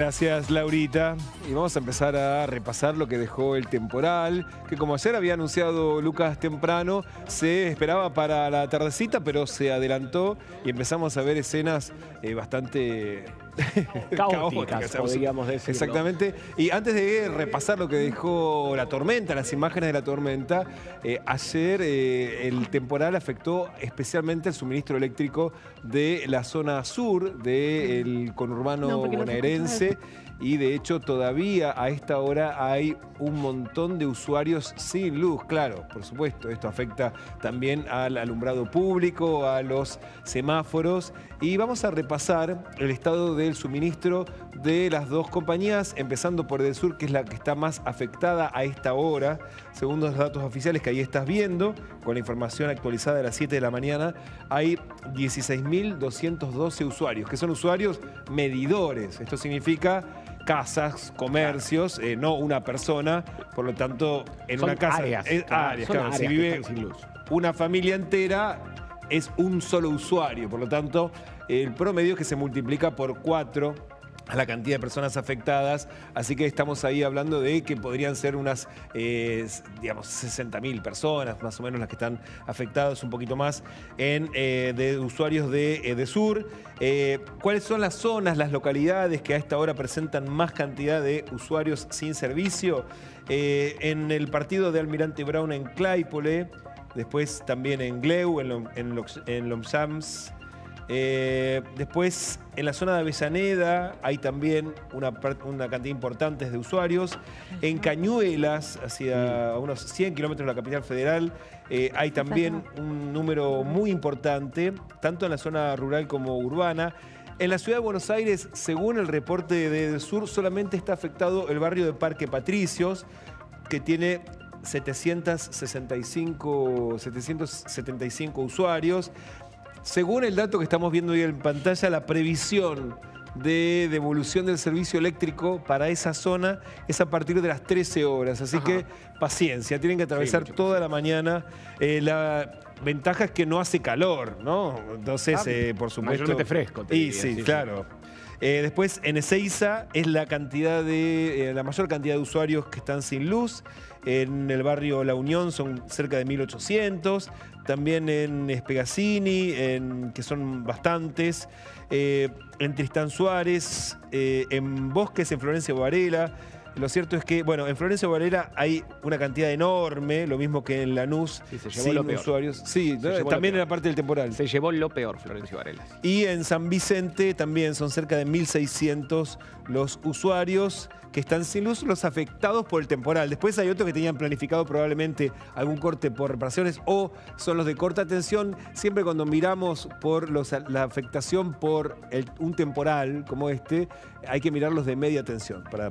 Gracias, Laurita. Y vamos a empezar a repasar lo que dejó el temporal, que como ayer había anunciado Lucas temprano, se esperaba para la tardecita, pero se adelantó y empezamos a ver escenas bastante caóticas, podríamos decirlo. Exactamente. Y antes de repasar lo que dejó la tormenta, las imágenes de la tormenta, ayer el temporal afectó especialmente el suministro eléctrico de la zona sur del conurbano bonaerense. Y de hecho todavía a esta hora hay un montón de usuarios sin luz. Claro, por supuesto, esto afecta también al alumbrado público, a los semáforos. Y vamos a repasar el estado del suministro de las dos compañías, empezando por Edesur, que es la que está más afectada a esta hora, según los datos oficiales que ahí estás viendo, con la información actualizada de las 7 de la mañana, hay 16.212 usuarios, que son usuarios medidores. Esto significa casas, comercios, no una persona, por lo tanto, en son una casa... áreas, claro, si vive una familia entera, es un solo usuario, por lo tanto, el promedio es que se multiplica por 4 a la cantidad de personas afectadas, así que estamos ahí hablando de que podrían ser unas, digamos, 60.000 personas, más o menos las que están afectadas, un poquito más, de usuarios de Edesur. ¿Cuáles son las zonas, las localidades que a esta hora presentan más cantidad de usuarios sin servicio? En el partido de Almirante Brown en Claypole, después también en Gleu, en Lomsams. Después, en la zona de Avellaneda hay también una cantidad importante de usuarios. En Cañuelas, hacia unos 100 kilómetros de la capital federal, hay también un número muy importante, tanto en la zona rural como urbana. En la ciudad de Buenos Aires, según el reporte de Edesur, solamente está afectado el barrio de Parque Patricios, que tiene 775 usuarios. Según el dato que estamos viendo hoy en pantalla, la previsión de devolución del servicio eléctrico para esa zona es a partir de las 13 horas. Así que paciencia, tienen que atravesar toda la mañana. La ventaja es que no hace calor, ¿no? Entonces, por supuesto... Mayormente fresco. Sí, claro. Después, en Ezeiza es la mayor cantidad de usuarios que están sin luz. En el barrio La Unión son cerca de 1.800. También en Espegacini, que son bastantes. En Tristán Suárez, en Bosques, en Florencio Varela. Lo cierto es que, bueno, en Florencio Varela hay una cantidad enorme, lo mismo que en Lanús, sin usuarios. Sí, también en la parte del temporal. Se llevó lo peor, Florencio Varela. Y en San Vicente también son cerca de 1.600 los usuarios que están sin luz, los afectados por el temporal. Después hay otros que tenían planificado probablemente algún corte por reparaciones o son los de corta tensión. Siempre cuando miramos por la afectación por un temporal como este, hay que mirar los de media tensión para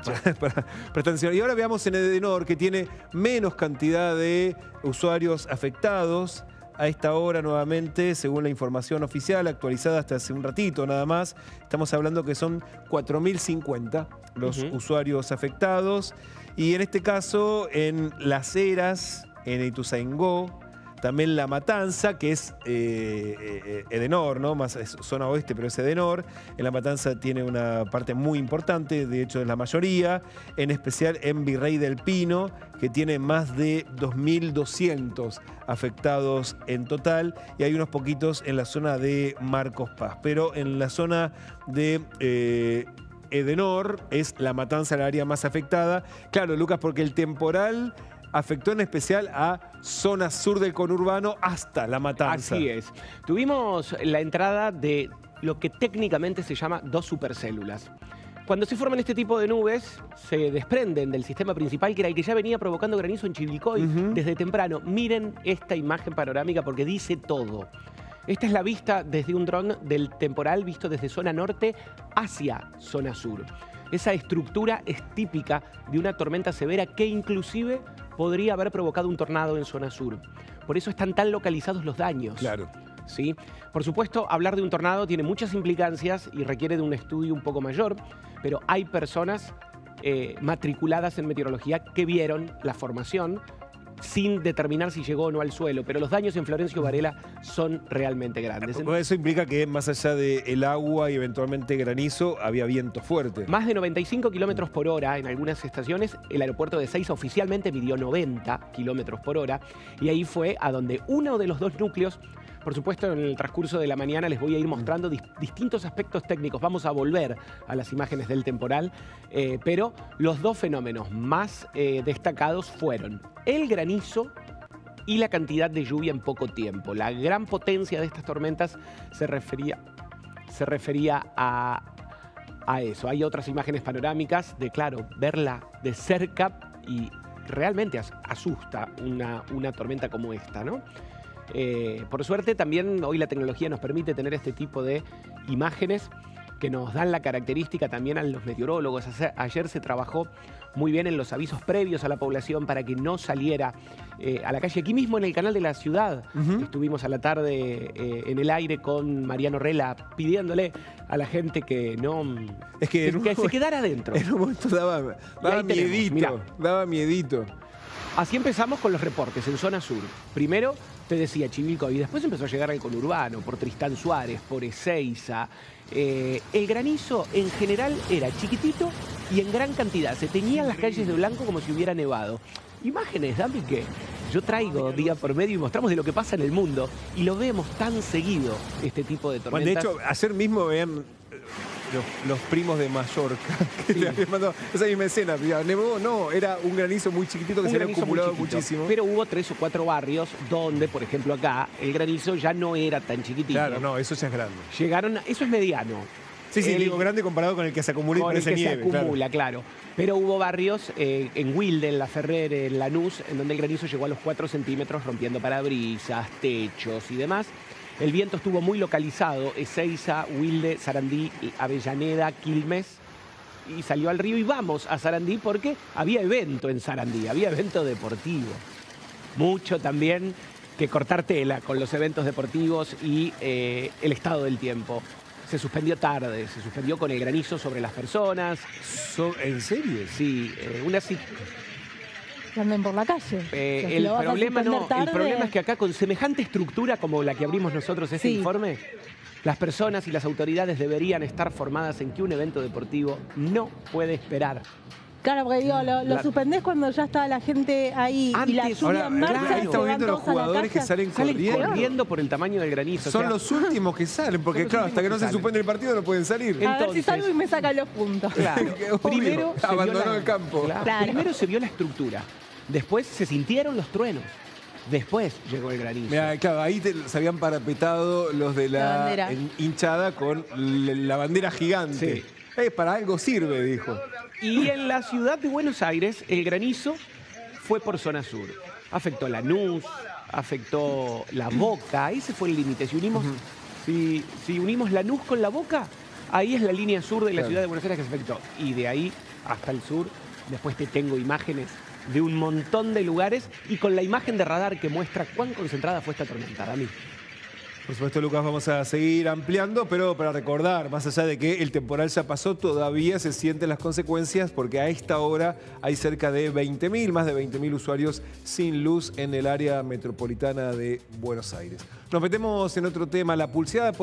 atención. Y ahora veamos en Edenor, que tiene menos cantidad de usuarios afectados. A esta hora nuevamente, según la información oficial actualizada hasta hace un ratito nada más, estamos hablando que son 4.050 los usuarios afectados. Y en este caso, en Las Heras, en Ituzaingó, también La Matanza, que es Edenor, ¿no? Más es zona oeste, pero es Edenor. En La Matanza tiene una parte muy importante, de hecho es la mayoría, en especial en Virrey del Pino, que tiene más de 2.200 afectados en total, y hay unos poquitos en la zona de Marcos Paz. Pero en la zona de Edenor es La Matanza el área más afectada. Claro, Lucas, porque el temporal afectó en especial a zona sur del conurbano hasta La Matanza. Así es. Tuvimos la entrada de lo que técnicamente se llama dos supercélulas. Cuando se forman este tipo de nubes, se desprenden del sistema principal, que era el que ya venía provocando granizo en Chivilcoy desde temprano. Miren esta imagen panorámica porque dice todo. Esta es la vista desde un dron del temporal visto desde zona norte hacia zona sur. Esa estructura es típica de una tormenta severa que inclusive podría haber provocado un tornado en zona sur. Por eso están tan localizados los daños. Claro. ¿Sí? Por supuesto, hablar de un tornado tiene muchas implicancias y requiere de un estudio un poco mayor, pero hay personas matriculadas en meteorología que vieron la formación sin determinar si llegó o no al suelo, pero los daños en Florencio Varela son realmente grandes. Eso implica que más allá del agua y eventualmente granizo, había viento fuerte. Más de 95 kilómetros por hora en algunas estaciones. El aeropuerto de Ezeiza oficialmente midió 90 kilómetros por hora. Y ahí fue a donde uno de los dos núcleos, por supuesto en el transcurso de la mañana les voy a ir mostrando distintos aspectos técnicos. Vamos a volver a las imágenes del temporal, pero los dos fenómenos más destacados fueron el granizo y la cantidad de lluvia en poco tiempo. La gran potencia de estas tormentas se refería a eso. Hay otras imágenes panorámicas de, claro, verla de cerca y realmente asusta una tormenta como esta, ¿no? Por suerte también hoy la tecnología nos permite tener este tipo de imágenes que nos dan la característica también a los meteorólogos. Ayer se trabajó muy bien en los avisos previos a la población para que no saliera a la calle. Aquí mismo en el canal de la ciudad estuvimos a la tarde en el aire con Mariano Rela pidiéndole a la gente que no que se quedara adentro. En un momento daba miedito. Así empezamos con los reportes en zona sur. Primero te decía Chivilcoy, y después empezó a llegar al conurbano, por Tristán Suárez, por Ezeiza. El granizo en general era chiquitito y en gran cantidad. Se teñían las calles de blanco como si hubiera nevado. Imágenes, Dami, que yo traigo día por medio y mostramos de lo que pasa en el mundo. Y lo vemos tan seguido, este tipo de tormentas. Bueno, de hecho, ayer mismo vean los primos de Mallorca. Sí. Esa misma escena. Nevó, no, era un granizo muy chiquitito que se había acumulado muchísimo. Pero hubo 3 o 4 barrios donde, por ejemplo acá, el granizo ya no era tan chiquitito. Claro, no, eso ya es grande. Eso es mediano. Sí, digo grande comparado con el que se acumula y parece nieve. Se acumula, claro. Pero hubo barrios en Wilde, en La Ferrer, en Lanús, en donde el granizo llegó a los 4 centímetros, rompiendo parabrisas, techos y demás. El viento estuvo muy localizado, Ezeiza, Wilde, Sarandí, Avellaneda, Quilmes, y salió al río. Y vamos a Sarandí porque había evento en Sarandí, había evento deportivo. Mucho también que cortar tela con los eventos deportivos y el estado del tiempo. Se suspendió tarde, se suspendió con el granizo sobre las personas. ¿En serio? Sí, que anden por la calle. El problema es que acá con semejante estructura como la que abrimos nosotros ese informe, las personas y las autoridades deberían estar formadas en que un evento deportivo no puede esperar. Claro, porque digo, lo suspendés cuando ya está la gente ahí y la lluvia en marcha. Ahí estamos viendo los jugadores que salen corriendo por el tamaño del granizo. Son los últimos que salen, porque claro, hasta que no se suspende el partido no pueden salir. A ver si salgo y me sacan los puntos. Claro. Primero abandonó el campo. Claro. Primero se vio la estructura, después se sintieron los truenos. Después llegó el granizo. Mirá, claro, ahí se habían parapetado los de la hinchada con la bandera gigante. Sí. Para algo sirve, dijo. Y en la ciudad de Buenos Aires, el granizo fue por zona sur. Afectó Lanús, afectó La Boca, ese fue el límite. Si unimos Lanús con La Boca, ahí es la línea sur de la ciudad de Buenos Aires que se afectó. Y de ahí hasta el sur, después te tengo imágenes de un montón de lugares y con la imagen de radar que muestra cuán concentrada fue esta tormenta, Dami. Por supuesto, Lucas, vamos a seguir ampliando, pero para recordar, más allá de que el temporal ya pasó, todavía se sienten las consecuencias porque a esta hora hay cerca de 20.000, más de 20.000 usuarios sin luz en el área metropolitana de Buenos Aires. Nos metemos en otro tema, la pulseada por